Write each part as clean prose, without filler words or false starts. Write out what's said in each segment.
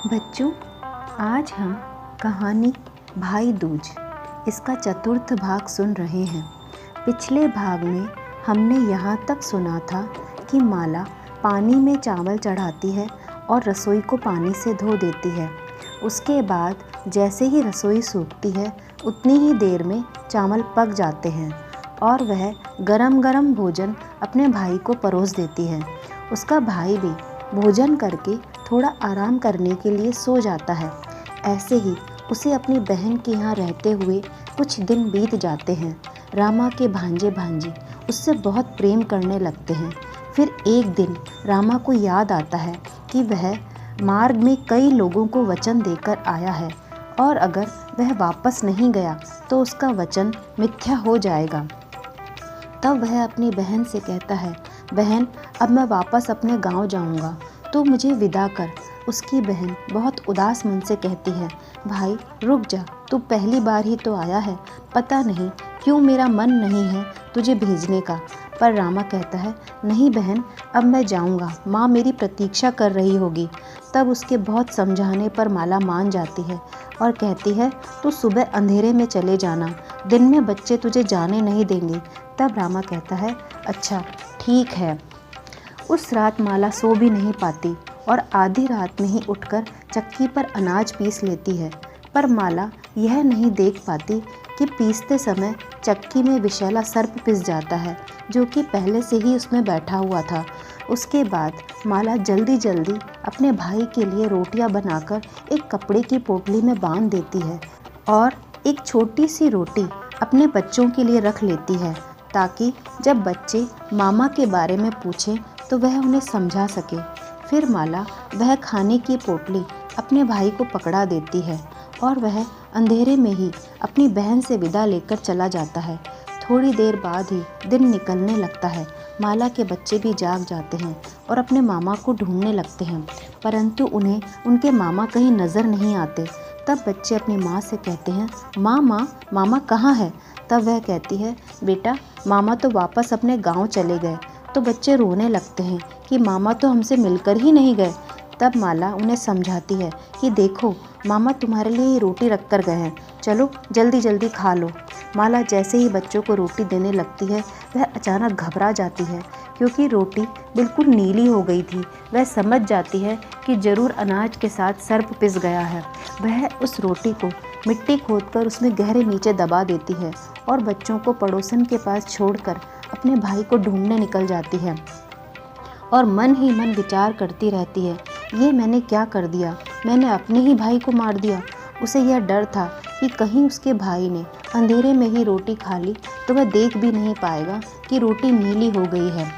बच्चों, आज हम कहानी भाई दूज इसका चतुर्थ भाग सुन रहे हैं। पिछले भाग में हमने यहाँ तक सुना था कि माला पानी में चावल चढ़ाती है और रसोई को पानी से धो देती है। उसके बाद जैसे ही रसोई सूखती है उतनी ही देर में चावल पक जाते हैं और वह गरम गरम भोजन अपने भाई को परोस देती है। उसका भाई भी भोजन करके थोड़ा आराम करने के लिए सो जाता है। ऐसे ही उसे अपनी बहन के यहाँ रहते हुए कुछ दिन बीत जाते हैं। रामा के भांजे भांजी उससे बहुत प्रेम करने लगते हैं। फिर एक दिन रामा को याद आता है कि वह मार्ग में कई लोगों को वचन देकर आया है और अगर वह वापस नहीं गया तो उसका वचन मिथ्या हो जाएगा। तब वह अपनी बहन से कहता है, बहन अब मैं वापस अपने गांव जाऊंगा, तो मुझे विदा कर। उसकी बहन बहुत उदास मन से कहती है, भाई रुक जा, तू पहली बार ही तो आया है, पता नहीं क्यों मेरा मन नहीं है तुझे भेजने का। पर रामा कहता है, नहीं बहन अब मैं जाऊंगा, माँ मेरी प्रतीक्षा कर रही होगी। तब उसके बहुत समझाने पर माला मान जाती है और कहती है, तू सुबह अंधेरे में चले जाना, दिन में बच्चे तुझे जाने नहीं देंगे। तब रामा कहता है, अच्छा ठीक है। उस रात माला सो भी नहीं पाती और आधी रात में ही उठकर चक्की पर अनाज पीस लेती है। पर माला यह नहीं देख पाती कि पीसते समय चक्की में विषैला सर्प पिस जाता है, जो कि पहले से ही उसमें बैठा हुआ था। उसके बाद माला जल्दी जल्दी अपने भाई के लिए रोटियां बनाकर एक कपड़े की पोटली में बांध देती है और एक छोटी सी रोटी अपने बच्चों के लिए रख लेती है, ताकि जब बच्चे मामा के बारे में पूछें तो वह उन्हें समझा सके। फिर माला वह खाने की पोटली अपने भाई को पकड़ा देती है और वह अंधेरे में ही अपनी बहन से विदा लेकर चला जाता है। थोड़ी देर बाद ही दिन निकलने लगता है। माला के बच्चे भी जाग जाते हैं और अपने मामा को ढूंढने लगते हैं, परंतु उन्हें उनके मामा कहीं नज़र नहीं आते। तब बच्चे अपनी माँ से कहते हैं, मामा कहाँ है? तब वह कहती है, बेटा मामा तो वापस अपने गांव चले गए। तो बच्चे रोने लगते हैं कि मामा तो हमसे मिलकर ही नहीं गए। तब माला उन्हें समझाती है कि देखो मामा तुम्हारे लिए रोटी रख कर गए हैं, चलो जल्दी जल्दी खा लो। माला जैसे ही बच्चों को रोटी देने लगती है वह अचानक घबरा जाती है, क्योंकि रोटी बिल्कुल नीली हो गई थी। वह समझ जाती है कि ज़रूर अनाज के साथ सर्प पिस गया है। वह उस रोटी को मिट्टी खोदकर उसमें गहरे नीचे दबा देती है और बच्चों को पड़ोसन के पास छोड़कर अपने भाई को ढूंढने निकल जाती है और मन ही मन विचार करती रहती है, ये मैंने क्या कर दिया, मैंने अपने ही भाई को मार दिया। उसे यह डर था कि कहीं उसके भाई ने अंधेरे में ही रोटी खा ली तो वह देख भी नहीं पाएगा कि रोटी नीली हो गई है।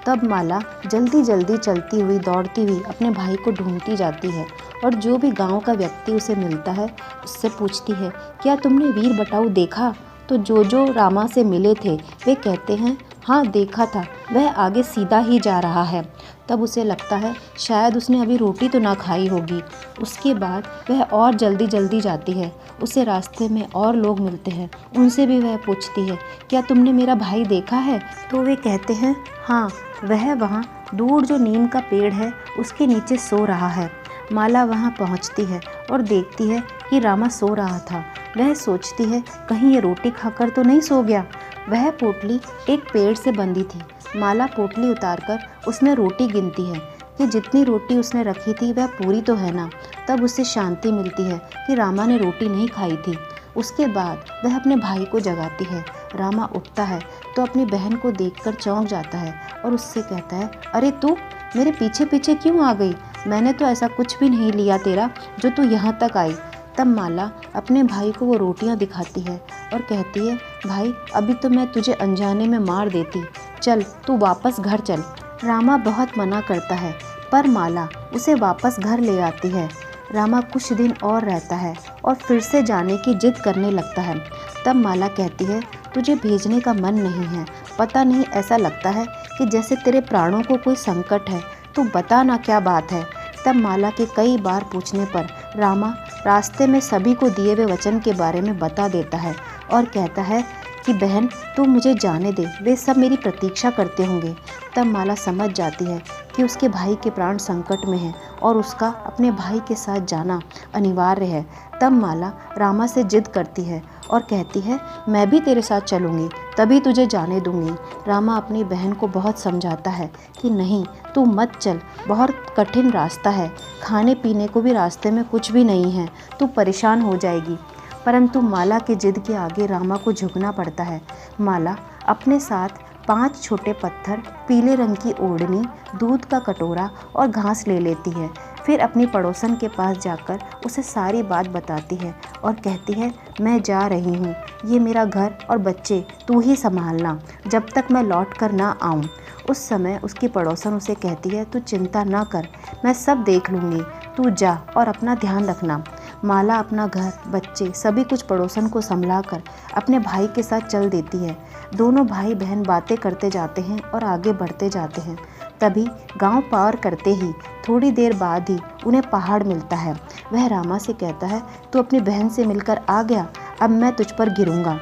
तब माला जल्दी जल्दी चलती हुई दौड़ती हुई अपने भाई को ढूंढती जाती है और जो भी गांव का व्यक्ति उसे मिलता है उससे पूछती है, क्या तुमने वीर बटाऊ देखा? तो जो रामा से मिले थे वे कहते हैं, हाँ देखा था, वह आगे सीधा ही जा रहा है। तब उसे लगता है शायद उसने अभी रोटी तो ना खाई होगी। उसके बाद वह और जल्दी जल्दी जाती है। उसे रास्ते में और लोग मिलते हैं, उनसे भी वह पूछती है, क्या तुमने मेरा भाई देखा है? तो वे कहते हैं, हाँ वह वहाँ दूर जो नीम का पेड़ है उसके नीचे सो रहा है। माला वहाँ पहुँचती है और देखती है कि रामा सो रहा था। वह सोचती है कहीं ये रोटी खाकर तो नहीं सो गया। वह पोटली एक पेड़ से बंधी थी। माला पोटली उतारकर उसमें रोटी गिनती है कि जितनी रोटी उसने रखी थी वह पूरी तो है ना। तब उसे शांति मिलती है कि रामा ने रोटी नहीं खाई थी। उसके बाद वह अपने भाई को जगाती है। रामा उठता है तो अपनी बहन को देखकर चौंक जाता है और उससे कहता है, अरे तू मेरे पीछे पीछे क्यों आ गई? मैंने तो ऐसा कुछ भी नहीं लिया तेरा जो तू यहाँ तक आई। तब माला अपने भाई को वो रोटियां दिखाती है और कहती है, भाई अभी तो मैं तुझे अनजाने में मार देती, चल तू वापस घर चल। रामा बहुत मना करता है पर माला उसे वापस घर ले आती है। रामा कुछ दिन और रहता है और फिर से जाने की जिद करने लगता है। तब माला कहती है, तुझे भेजने का मन नहीं है, पता नहीं ऐसा लगता है कि जैसे तेरे प्राणों को कोई संकट है, तू बता ना क्या बात है। तब माला के कई बार पूछने पर रामा रास्ते में सभी को दिए हुए वचन के बारे में बता देता है और कहता है कि बहन तू मुझे जाने दे, वे सब मेरी प्रतीक्षा करते होंगे। तब माला समझ जाती है कि उसके भाई के प्राण संकट में हैं और उसका अपने भाई के साथ जाना अनिवार्य है, तब माला रामा से जिद करती है और कहती है, मैं भी तेरे साथ चलूँगी, तभी तुझे जाने दूँगी। रामा अपनी बहन को बहुत समझाता है कि नहीं, तू मत चल, बहुत कठिन रास्ता है, खाने पीने को भी रास्ते में कुछ भी नहीं है, तू परेशान हो जाएगी। परंतु माला की जिद के आगे रामा को झुकना पड़ता है। माला अपने साथ 5 छोटे पत्थर, पीले रंग की ओढ़नी, दूध का कटोरा और घास ले लेती है। फिर अपनी पड़ोसन के पास जाकर उसे सारी बात बताती है और कहती है, मैं जा रही हूँ, ये मेरा घर और बच्चे तू ही संभालना जब तक मैं लौट कर ना आऊँ। उस समय उसकी पड़ोसन उसे कहती है, तू चिंता ना कर, मैं सब देख लूँगी, तू जा और अपना ध्यान रखना। माला अपना घर, बच्चे, सभी कुछ पड़ोसन को संभला कर अपने भाई के साथ चल देती है। दोनों भाई बहन बातें करते जाते हैं और आगे बढ़ते जाते हैं। तभी गांव पार करते ही थोड़ी देर बाद ही उन्हें पहाड़ मिलता है। वह रामा से कहता है, तू अपनी बहन से मिलकर आ गया, अब मैं तुझ पर गिरूंगा।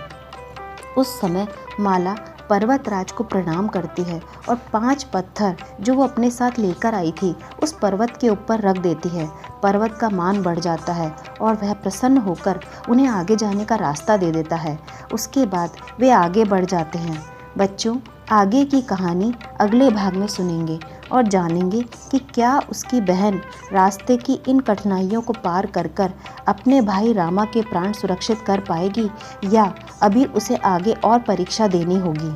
उस समय माला पर्वतराज को प्रणाम करती है और 5 पत्थर जो वो अपने साथ लेकर आई थी उस पर्वत के ऊपर रख देती है। पर्वत का मान बढ़ जाता है और वह प्रसन्न होकर उन्हें आगे जाने का रास्ता दे देता है। उसके बाद वे आगे बढ़ जाते हैं। बच्चों, आगे की कहानी अगले भाग में सुनेंगे और जानेंगे कि क्या उसकी बहन रास्ते की इन कठिनाइयों को पार कर कर अपने भाई रामा के प्राण सुरक्षित कर पाएगी या अभी उसे आगे और परीक्षा देनी होगी।